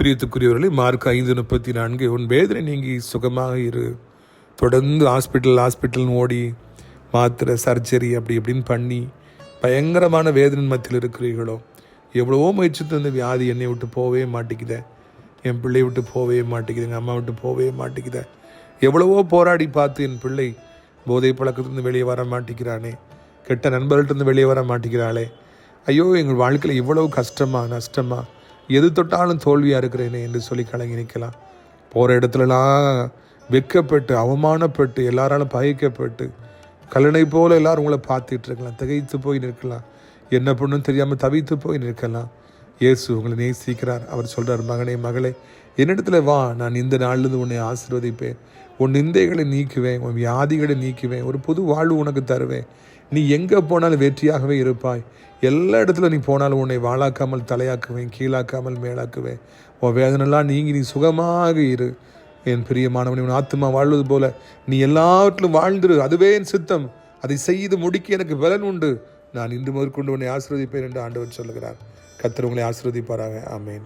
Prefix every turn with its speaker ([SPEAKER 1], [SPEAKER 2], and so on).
[SPEAKER 1] பிரியத்துக்குரியவர்களே, mark 5:34, உன் வேதனை நீங்கி சுகமாக இரு. தொடர்ந்து ஹாஸ்பிட்டல்னு ஓடி மாத்திரை, சர்ஜரி அப்படி இப்படின்னு பண்ணி பயங்கரமான வேதனை மத்தியில் இருக்கிறீர்களோ, எவ்வளவோ முயற்சி தந்த வியாதி என்னை விட்டு போவே மாட்டேங்குத, என் பிள்ளை விட்டு போவே மாட்டேங்குது, எங்கள் அம்மா விட்டு போவே மாட்டேங்குத, எவ்வளவோ போராடி பார்த்து என் பிள்ளை போதை பழக்கத்துலேருந்து வெளியே வர மாட்டேங்கிறானே, கெட்ட நண்பர்கள்ட்டேருந்து வெளியே வர மாட்டேங்கிறாளே, ஐயோ எங்கள் வாழ்க்கையில் இவ்வளவு கஷ்டமா நஷ்டமா, எது தொட்டாலும் தோல்வியாக இருக்கிறேனே என்று சொல்லி கலங்கி நிற்கலாம். போகிற இடத்துலலாம் வெட்கப்பட்டு அவமானப்பட்டு எல்லாராலும் பகைக்கப்பட்டு கல்லணை போல் எல்லாரும் உங்களை பார்த்துட்டு இருக்கலாம், திகைத்து போய் நிற்கலாம், என்ன பண்ணுன்னு தெரியாமல் தவித்து போய் நிற்கலாம். இயேசு உங்களை நேசிக்கிறார். அவர் சொல்கிறார், மகனே மகளே, என்னிடத்துல வா, நான் இந்த நாள்லேருந்து உன்னை ஆசீர்வதிப்பேன், உன் நிந்தைகளை நீக்குவேன், உன் வியாதிகளை நீக்குவேன், ஒரு புது வாழ்வு உனக்கு தருவேன், நீ எங்கே போனாலும் வெற்றியாகவே இருப்பாய், எல்லா இடத்துல நீ போனாலும் உன்னை வாழாக்காமல் தலையாக்குவேன், கீழாக்காமல் மேலாக்குவேன், உன் வேதனைலாம் நீங்கி நீ சுகமாக இரு. என் பிரியமானவன், உன் ஆத்மா வாழ்வது போல நீ எல்லாவற்றிலும் வாழ்ந்துரு, அதுவே என் சித்தம், அதை செய்து முடிக்க எனக்கு பலன் உண்டு, நான் இன்று முதற்கொண்டு உன்னை ஆசீர்வதிப்பேன் என்று ஆண்டவர் சொல்லுகிறார். கர்த்தர் உங்களை ஆசீர்வதிப்பாராக. ஆமென்.